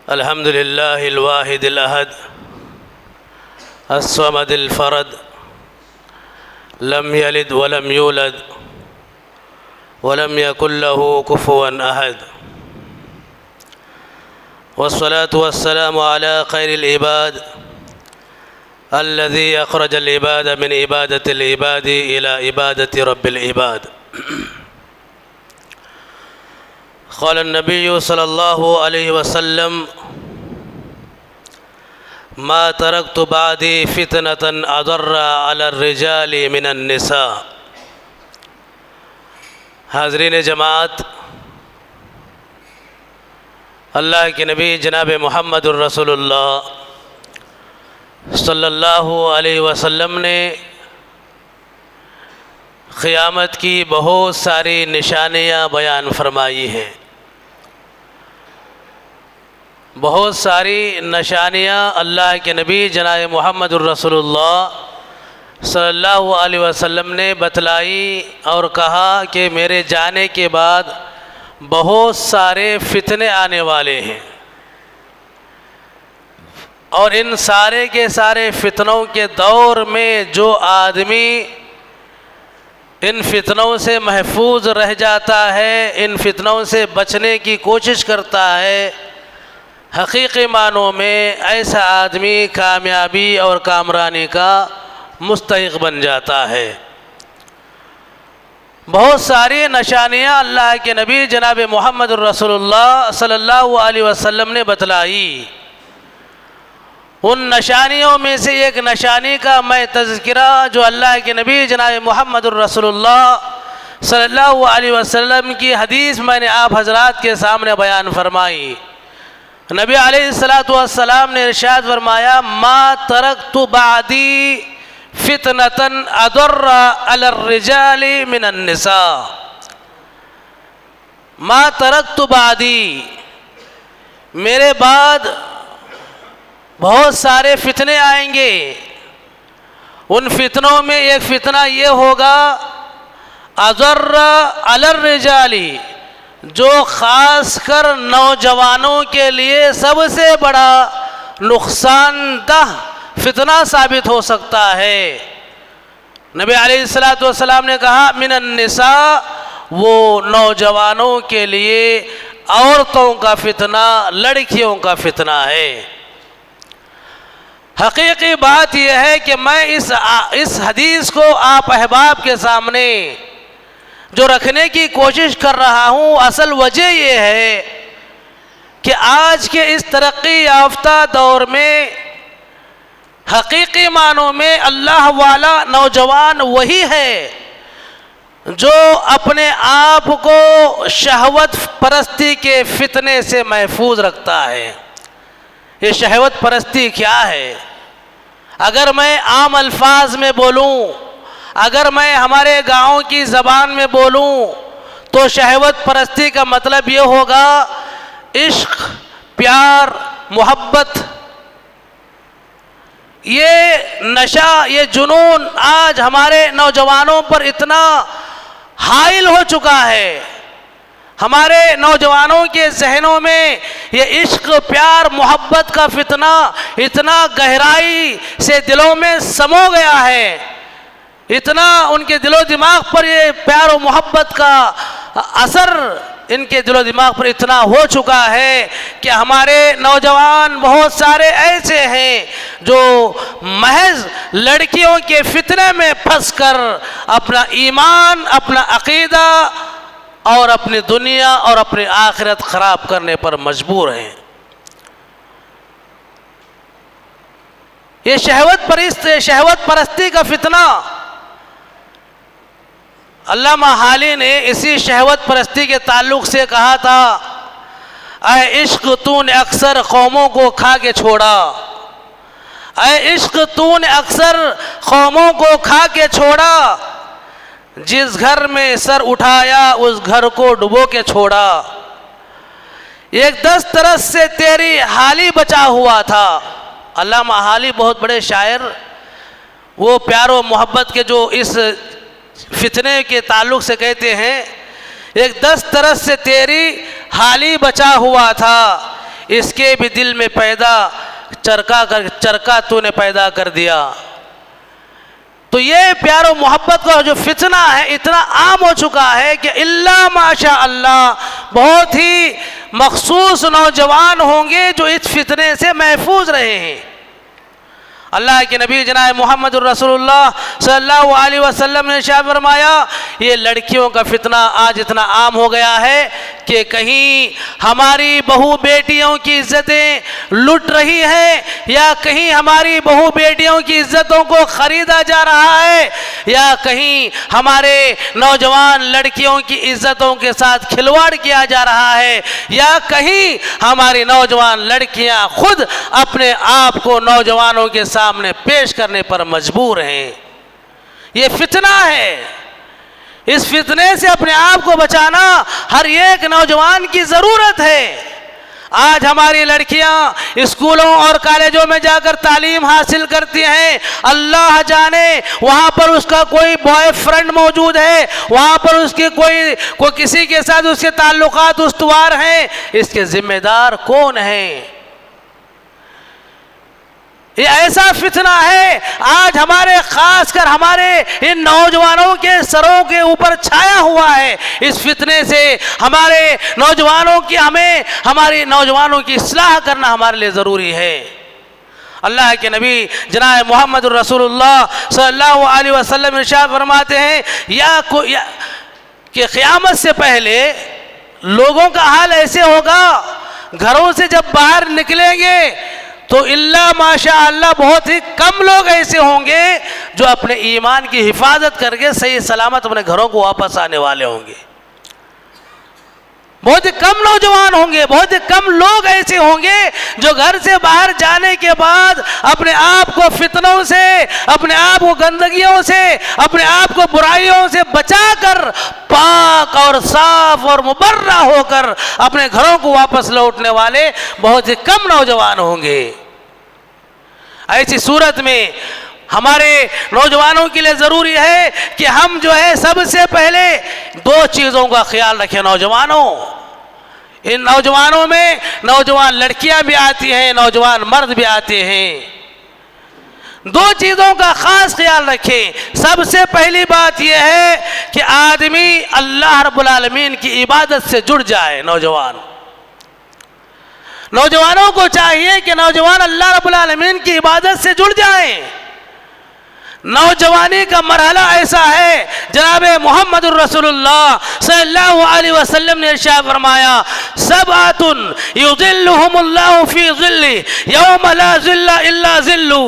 अल्हम्दुलिल्लाहिल वाहिदिल अहद अस्समदिल फ़रद lump यलिद वलम यूलद वलम यकुल लहू कुफुवन अहद वस्सलातु वस्सलामु अला खैरिल इबाद अल्लज़ी अख़रजल इबाद मिन इबादतिल इबादी इला इबादति रब्बिल इबाद। क़ाल नबी सल्लल्लाहु अलैहि वसल्लम मा तरक्तु बादी फितनतन अदर्रा अला रिजाली मिनन निसा। हाज़रीन जमात, अल्लाह के नबी जनाब मुहम्मदुर रसूलुल्लाह सल्लल्लाहु अलैहि वसल्लम ने क़यामत की बहुत सारी निशानियाँ बयान फरमाई हैं। बहुत सारी निशानियाँ अल्लाह के नबी जनाब मुहम्मदुर रसूलुल्लाह सल्लल्लाहु अलैहि वसल्लम ने बतलाई और कहा कि मेरे जाने के बाद बहुत सारे फितने आने वाले हैं और इन सारे के सारे फितनों के दौर में जो आदमी इन फितनों से महफूज रह जाता है, इन फितनों से बचने की कोशिश करता है, हकीकी मानों में ऐसा आदमी कामयाबी और कामरानी का मुस्तहिक़ बन जाता है। बहुत सारी निशानियाँ अल्लाह के नबी जनाब मुहम्मदुर रसूलुल्लाह सल्लल्लाहु अलैहि वसल्लम ने बतलाई। उन निशानियों में से एक निशानी का मैं तज़किरा जो अल्लाह के नबी जनाब मुहम्मदुर रसूलुल्लाह सल्लल्लाहु अलैहि वसल्लम की हदीस मैंने आप हज़रात के सामने बयान फरमाई। नबी अलैहिस्सलातु वस्सलाम ने इरशाद फरमाया मा तरक्तु बादी फितनतन अदर्रा अला रिजाली मिनन निसा। मा तरक्तु बादी, मेरे बाद बहुत सारे फितने आएंगे। उन फितनों में एक फितना ये होगा अज़र्रा अलर रिजाली, जो ख़ास कर नौजवानों के लिए सबसे बड़ा नुक़सानदह फितना साबित हो सकता है। नबी अलैहिस्सलातु वस्सलाम ने कहा मिनन निसा, वो नौजवानों के लिए औरतों का फितना, लड़कियों का फितना है। हकीकी बात यह है कि मैं इस हदीस को आप अहबाब के सामने जो रखने की कोशिश कर रहा हूँ, असल वजह यह है कि आज के इस तरक्की याफ्ता दौर में हकीकी मानों में अल्लाह वाला नौजवान वही है जो अपने आप को शहवत परस्ती के फितने से महफूज रखता है। ये शहवत परस्ती क्या है? अगर मैं आम अल्फाज में बोलूं, अगर मैं हमारे गाँव की ज़बान में बोलूं तो शहवत परस्ती का मतलब ये होगा इश्क, प्यार, मोहब्बत। ये नशा, ये जुनून आज हमारे नौजवानों पर इतना हाइल हो चुका है। हमारे नौजवानों के जहनों में ये इश्क, प्यार, मोहब्बत का फितना इतना गहराई से दिलों में समा गया है, इतना उनके दिलो दिमाग पर ये प्यार और मोहब्बत का असर इनके दिलो दिमाग पर इतना हो चुका है कि हमारे नौजवान बहुत सारे ऐसे हैं जो महज लड़कियों के फितने में फंसकर अपना ईमान, अपना अकीदा और अपनी दुनिया और अपनी आखिरत ख़राब करने पर मजबूर हैं। ये शहवत परस्ती का फितना, अल्लामा हाली ने इसी शहवत परस्ती के ताल्लुक़ से कहा था, ऐ इश्क तूने अक्सर कौमों को खा के छोड़ा, ऐ इश्क तूने अक्सर कौमों को खा के छोड़ा, जिस घर में सर उठाया उस घर को डुबो के छोड़ा। एक 10 तरस से तेरी हाली बचा हुआ था। अल्लामा हाली बहुत बड़े शायर, वो प्यार और मोहब्बत के जो इस फितने के ताल्लुक़ से कहते हैं, एक 10 तरस से तेरी हाली बचा हुआ था, इसके भी दिल में पैदा चरका तूने पैदा कर दिया। तो ये प्यारो मोहब्बत का जो फितना है इतना आम हो चुका है कि इल्ला माशा अल्लाह बहुत ही मखसूस नौजवान होंगे जो इस फितने से महफूज रहे हैं। अल्लाह के नबी जनाब मोहम्मद रसूलुल्लाह सल्लल्लाहु अलैहि वसल्लम ने इरशाद फरमाया, ये लड़कियों का फितना आज इतना आम हो गया है कि कहीं हमारी बहू बेटियों की इज्जतें लुट रही हैं, या कहीं हमारी बहू बेटियों की इज्जतों को ख़रीदा जा रहा है, या कहीं हमारे नौजवान लड़कियों की इज्जतों के साथ खिलवाड़ किया जा रहा है, या कहीं हमारी नौजवान लड़कियां खुद अपने आप को नौजवानों के सामने पेश करने पर मजबूर हैं। ये फितना है। इस फितने से अपने आप को बचाना हर एक नौजवान की ज़रूरत है। आज हमारी लड़कियां स्कूलों और कॉलेजों में जाकर तालीम हासिल करती हैं, अल्लाह जाने वहाँ पर उसका कोई बॉयफ्रेंड मौजूद है, वहाँ पर उसके कोई किसी के साथ उसके ताल्लुकात उस्तवार हैं। इसके जिम्मेदार कौन हैं? ये ऐसा फितना है आज हमारे खासकर हमारे इन नौजवानों के सरों के ऊपर छाया हुआ है। इस फितने से हमारे नौजवानों की हमारी नौजवानों की इस्लाह करना हमारे लिए ज़रूरी है। अल्लाह के नबी जनाब मोहम्मद रसूलुल्लाह सल्लल्लाहु अलैहि वसल्लम इरशाद फरमाते हैं कि क़यामत से पहले लोगों का हाल ऐसे होगा, घरों से जब बाहर निकलेंगे तो इल्ला माशा अल्लाह बहुत ही कम लोग ऐसे होंगे जो अपने ईमान की हिफाजत करके सही सलामत अपने घरों को वापस आने वाले होंगे। बहुत ही कम नौजवान होंगे, बहुत ही कम लोग ऐसे होंगे जो घर से बाहर जाने के बाद अपने आप को फितनों से, अपने आप को गंदगियों से, अपने आप को बुराइयों से बचाकर पाक और साफ और मुबर्रा होकर अपने घरों को वापस लौटने वाले बहुत ही कम नौजवान होंगे। ऐसी सूरत में हमारे नौजवानों के लिए ज़रूरी है कि हम जो है सबसे पहले दो चीज़ों का ख्याल रखें। नौजवानों, इन नौजवानों में नौजवान लड़कियां भी आती हैं, नौजवान मर्द भी आते हैं। दो चीज़ों का ख़ास ख्याल रखें। सबसे पहली बात यह है कि आदमी अल्लाह रब्बुल आलमीन की इबादत से जुड़ जाए। नौजवानों को चाहिए कि नौजवान अल्लाह रब्बुल आलमीन की इबादत से जुड़ जाएं। नौजवानी का मरहला ऐसा है, जनाब मोहम्मद रसूलुल्लाह सल्लल्लाहु अलैहि वसल्लम ने इरशाद फरमाया, सबअतुन युज़िल्लुहुमुल्लाहु फी ज़िल्लि यौम ला ज़िल्ला इल्ला ज़िल्लु।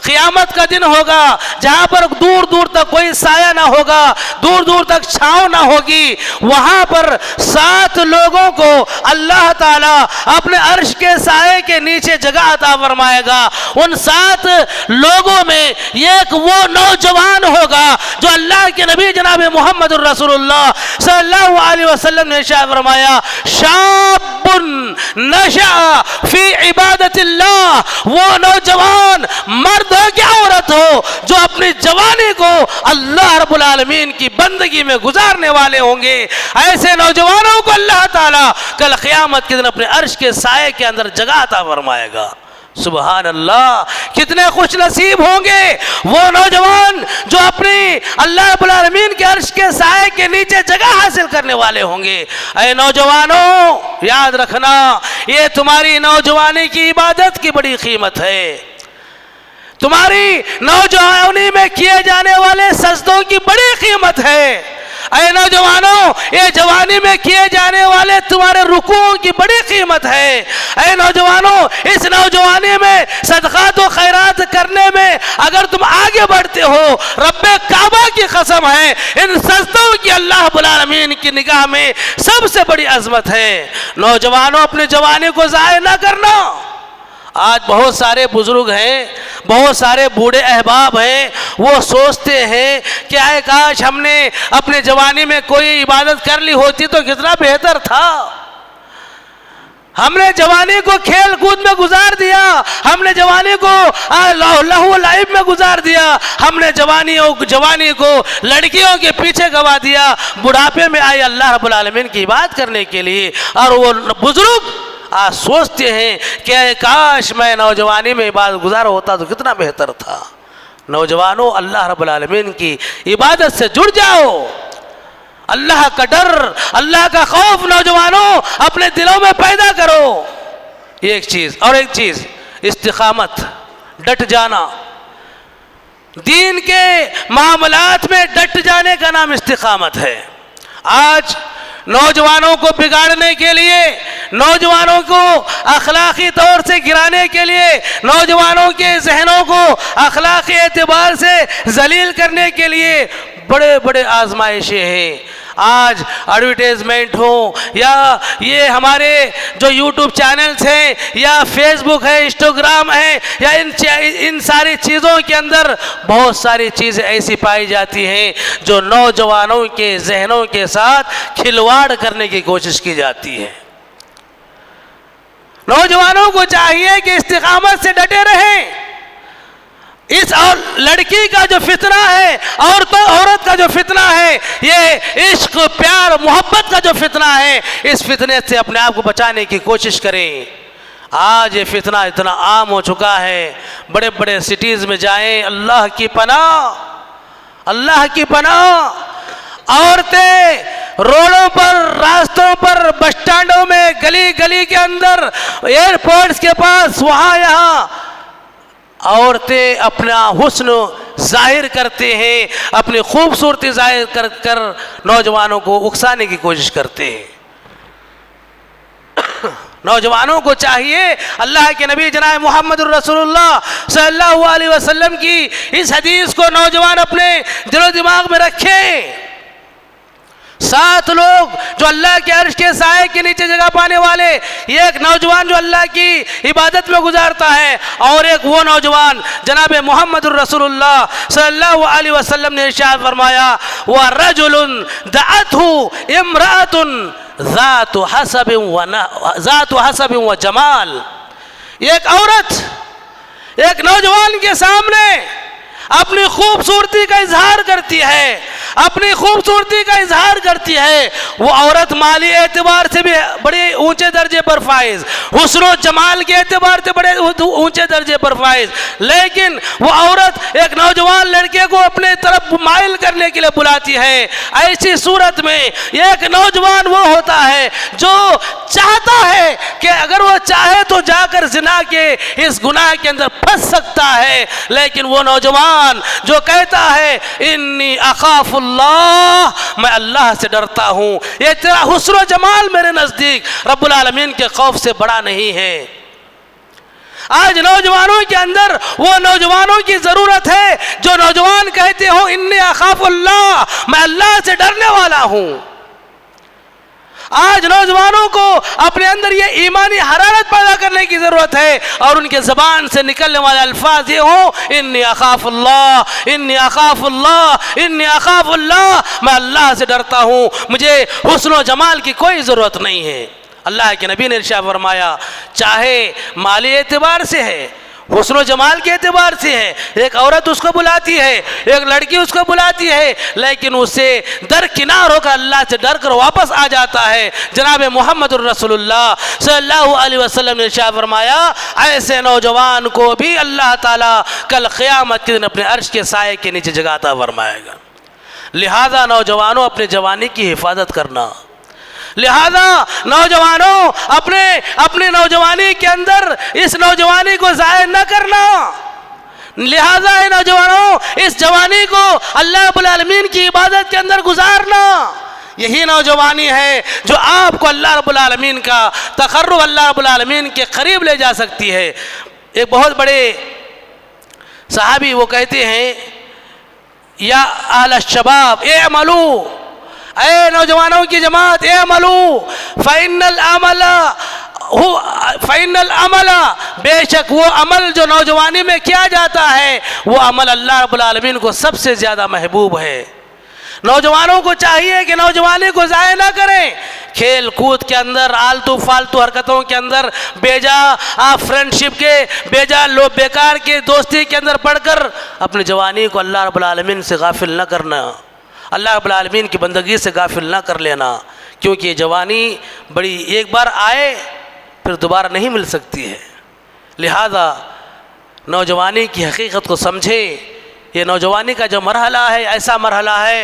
क़यामत का दिन होगा जहाँ पर दूर दूर तक कोई साया ना होगा, दूर दूर तक छाँव ना होगी। वहाँ पर 7 लोगों को अल्लाह ताला अपने अर्श के साये के नीचे जगह अता फरमाएगा। उन 7 लोगों में एक वो नौजवान होगा जो अल्लाह के नबी जनाब मोहम्मद रसूलुल्लाह सल्लल्लाहु अलैहि वसल्लम ने इरशाद फरमाया, शाबुन नशअ फी इबादतिल्लाह। वो नौजवान मर्द हो क्या औरत हो जो अपनी जवानी को अल्लाह रब्बुल आलमीन की बंदगी में गुजारने वाले होंगे। ऐसे नौजवानों को अल्लाह ताला कल क़यामत के दिन अपने अर्श के साये के अंदर जगह अता फरमाएगा। सुबहान अल्लाह, कितने खुश नसीब होंगे वो नौजवान जो अपनी अल्लाह रब्बुल आलमीन के अर्श के साये के नीचे जगह हासिल करने वाले होंगे। ऐ नौजवानों, याद रखना, ये तुम्हारी नौजवानी की इबादत की बड़ी कीमत है। तुम्हारी नौजवानी में किए जाने वाले सजदों की बड़ी कीमत है। ऐ नौजवानों, ये जवानी में किए जाने वाले तुम्हारे रुकुओं की बड़ी कीमत है। ऐ नौजवानों, इस नौजवानी में सदक़ात व खैरात करने में अगर तुम आगे बढ़ते हो, रब्बे काबा की कसम है, इन सजदों की अल्लाह रब्बुल आलमीन की निगाह में सबसे बड़ी अजमत है। नौजवानों, अपनी जवानी को ज़ाया न करना। आज बहुत सारे बुजुर्ग हैं, बहुत सारे बूढ़े अहबाब हैं, वो सोचते हैं कि आए काश हमने अपने जवानी में कोई इबादत कर ली होती तो कितना बेहतर था। हमने जवानी को खेल कूद में गुजार दिया, हमने जवानी को लहू लाइब में गुजार दिया, हमने जवानी को लड़कियों के पीछे गवा दिया। बुढ़ापे में आए अल्लाह रब्बुल आलमीन की इबादत करने के लिए, और वो बुजुर्ग आज सोचते हैं कि काश मैं नौजवानी में इबादत गुजार होता तो कितना बेहतर था। नौजवानों, अल्लाह रब्बुल आलमीन की इबादत से जुड़ जाओ। अल्लाह का डर, अल्लाह का खौफ नौजवानों अपने दिलों में पैदा करो। ये एक चीज़। और एक चीज़ इस्तिकामत, डट जाना। दीन के मामलात में डट जाने का नाम इस्तिकामत है। आज नौजवानों को बिगाड़ने के लिए, नौजवानों को अखलाकी तौर से गिराने के लिए, नौजवानों के जहनों को अखलाकी एतबार से जलील करने के लिए बड़े बड़े आजमाइशें हैं। आज एडवर्टाइजमेंट हो या ये हमारे जो यूट्यूब चैनल्स हैं या फेसबुक है, इंस्टाग्राम है, या इन सारी चीज़ों के अंदर बहुत सारी चीज़ें ऐसी पाई जाती हैं जो नौजवानों के जहनों के साथ खिलवाड़ करने की कोशिश की जाती है। नौजवानों को चाहिए कि इस्तिकामत से डटे रहें। इस और लड़की का जो फितना है, औरत का जो फितना है, ये इश्क, प्यार, मोहब्बत का जो फितना है, इस फितने से अपने आप को बचाने की कोशिश करें। आज ये फितना इतना आम हो चुका है। बड़े बड़े सिटीज़ में जाएं, अल्लाह की पनाह, अल्लाह की पनाह। औरतें रोडों पर, रास्तों पर, बस स्टैंडों में, गली गली के अंदर, एयरपोर्ट्स के पास, वहाँ यहाँ औरतें अपना हुस्न जाहिर करते हैं, अपनी खूबसूरती जाहिर कर कर नौजवानों को उकसाने की कोशिश करते हैं। नौजवानों को चाहिए अल्लाह के नबी जनाब मुहम्मदुर रसूलुल्लाह सल्लल्लाहु अलैहि वसल्लम की इस हदीस को नौजवान अपने दिलो दिमाग में रखें। 7 लोग जो अल्लाह के अर्श के साए के नीचे जगह पाने वाले, ये एक नौजवान जो अल्लाह की इबादत में गुजारता है, और एक वो नौजवान जनाब मुहम्मदुर रसूलुल्लाह सल्लल्लाहु अलैहि वसल्लम ने इरशाद फरमाया, व रजुलुन दअतहु इम्राअतुन ज़ातु हसबिन व जमाल। एक औरत एक नौजवान के सामने अपनी खूबसूरती का इजहार करती है, अपनी खूबसूरती का इजहार करती है। वो औरत माली एतबार से भी बड़े ऊंचे दर्जे पर फाइज, हुस्न जमाल के एतबार से बड़े ऊंचे दर्जे पर फाइज, लेकिन वो औरत एक नौजवान लड़के को अपने तरफ माइल करने के लिए बुलाती है। ऐसी सूरत में एक नौजवान वो होता है जो चाहता है कि अगर वो चाहे तो जाकर जिना के इस गुनाह के अंदर फंस सकता है, लेकिन वो नौजवान जो कहता है इन्नी अखाफुल्लाह, मैं अल्लाह से डरता हूँ, ये तेरा हुस्न जमाल मेरे नजदीक रब्बुल आलमीन के खौफ से बड़ा नहीं है। आज नौजवानों के अंदर वो नौजवानों की जरूरत है जो नौजवान कहते हो इन्नी अखाफुल्लाह, मैं अल्लाह से डरने वाला हूँ। आज नौजवानों को अपने अंदर ये ईमानी हरारत पैदा करने की ज़रूरत है, और उनके ज़बान से निकलने वाले अल्फाज ये हो इन्नी अखाफुल्लाह, इन्नी अखाफुल्लाह, इन्नी अखाफुल्लाह, मैं अल्लाह से डरता हूँ, मुझे हुस्न जमाल की कोई ज़रूरत नहीं है। अल्लाह के नबी ने इरशाद फरमाया, चाहे माली एतबार से है, हुस्न जमाल के एतबार से है, एक औरत उसको बुलाती है, एक लड़की उसको बुलाती है, लेकिन उससे दरकिनार होकर अल्लाह से डर कर वापस आ जाता है। जनाब मुहम्मदुर रसूलुल्लाह सल्लल्लाहु अलैहि वसल्लम ने इरशाद फरमाया, ऐसे नौजवान को भी अल्लाह ताला कल क़यामत के दिन अपने अर्श के साए के नीचे जगह अता फरमाएगा। लिहाजा नौजवानों अपने जवानी की हिफाजत करना, लिहाजा नौजवानों अपने नौजवानी के अंदर इस नौजवानी को ज़ाया न करना, लिहाजा है नौजवानों इस जवानी को अल्लाह रब्बुल आलमीन की इबादत के अंदर गुजारना। यही नौजवानी है जो आपको अल्लाह रब्बुल आलमीन का तक़र्रुब, अल्लाह रब्बुल आलमीन के करीब ले जा सकती है। एक बहुत बड़े सहाबी वो कहते हैं, या अहल शबाब ए अमलू, ए नौजवानों की जमात, ए अमलू फ़इन्नल अमला, बेशक वो अमल जो नौजवानी में किया जाता है वो अमल अल्लाह रब्बुल आलमीन को सबसे ज़्यादा महबूब है। नौजवानों को चाहिए कि नौजवानी को ज़ाया ना करें, खेल कूद के अंदर, आलतू फालतू हरकतों के अंदर, बेजा फ्रेंडशिप के, बेजा लो बेकार के दोस्ती के अंदर पढ़कर अपनी जवानी को अल्लाह रब्बुल आलमीन से गाफिल न करना, अल्लाह रब्बुल आलमीन की बंदगी से गाफिल ना कर लेना, क्योंकि ये जवानी बड़ी एक बार आए फिर दोबारा नहीं मिल सकती है। लिहाजा नौजवानी की हकीकत को समझें। ये नौजवानी का जो मरहला है ऐसा मरहला है,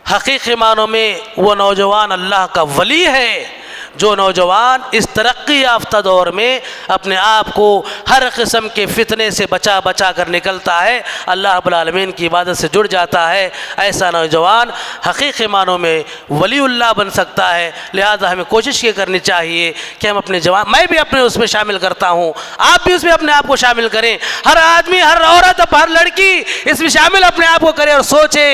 हकीकी मानों में वो नौजवान अल्लाह का वली है। जो नौजवान इस तरक्की याफ्ता दौर में अपने आप को हर किस्म के फितने से बचा बचा कर निकलता है, अल्लाह रब्बुल आलमीन की इबादत से जुड़ जाता है, ऐसा नौजवान हकीकी मानों में वलीउल्लाह बन सकता है। लिहाजा हमें कोशिश ये करनी चाहिए कि हम अपने जवान, मैं भी अपने उसमें शामिल करता हूँ, आप भी उसमें अपने आप को शामिल करें। हर आदमी, हर औरत, हर लड़की इसमें शामिल अपने आप को करे और सोचे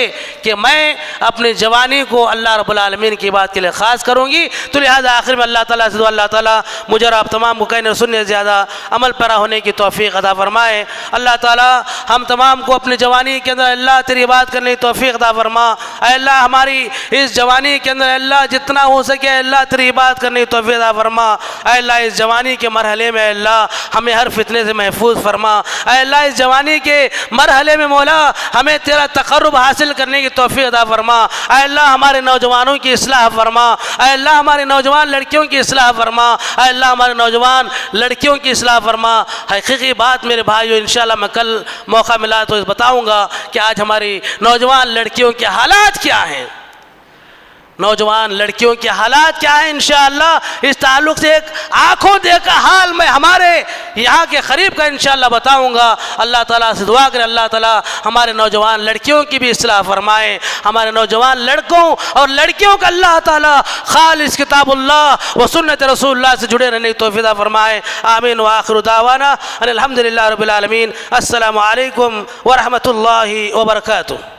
कि मैं अपनी जवानी को अल्लाह रब्बुल आलमीन की बात के लिए ख़ास करूँगी। तो लिहाजा आखिर में अल्लाह ताला से अल्लाह ताला मुझे और आप तमाम को कहने और सुनने से ज़्यादा अमल पैरा होने की तौफीक अता फरमाए। अल्लाह ताला हम तमाम को अपनी जवानी के अंदर अल्लाह तेरी बात करने की तौफीक अता फरमा। अल्लाह हमारी इस जवानी के अंदर अल्लाह जितना हो सके अल्लाह तेरी बात करने की तौफीक अता फरमा। अल्लाह इस जवानी के मरहले में अल्लाह हमें हर फितने से महफूज फरमा। अल्लाह इस जवानी के मरहले में मौला हमें तेरा तक़र्रुब हासिल करने की तौफीक अता फरमा। अल्लाह हमारे नौजवानों की इस्लाह फरमा। अल्लाह हमारे नौजवान लड़कियों की इस्लाह फरमा। अल्लाह हमारे नौजवान लड़कियों की इस्लाह फरमा। हकीकी बात मेरे भाइयों, इंशाअल्लाह मैं कल मौका मिला तो बताऊंगा कि आज हमारी नौजवान लड़कियों के हालात क्या हैं, नौजवान लड़कियों के हालात क्या हैं। इंशाअल्लाह इस ताल्लुक़ से एक आँखों देखा हाल मैं हमारे यहाँ के क़रीब का इंशाअल्लाह बताऊँगा। अल्लाह ताला से दुआ करें अल्लाह ताला हमारे नौजवान लड़कियों की भी इस्लाह फरमाए, हमारे नौजवान लड़कों और लड़कियों का अल्लाह ताला खालिस किताबुल्लाह व सुन्नत रसूलुल्लाह से जुड़े रहने की तौफीक फरमाए। आमीन व आखिरु दावाना अनिल हम्दुलिल्लाहि रब्बिल आलमीन। अस्सलामु अलैकुम व रहमतुल्लाहि व बरकातुहू।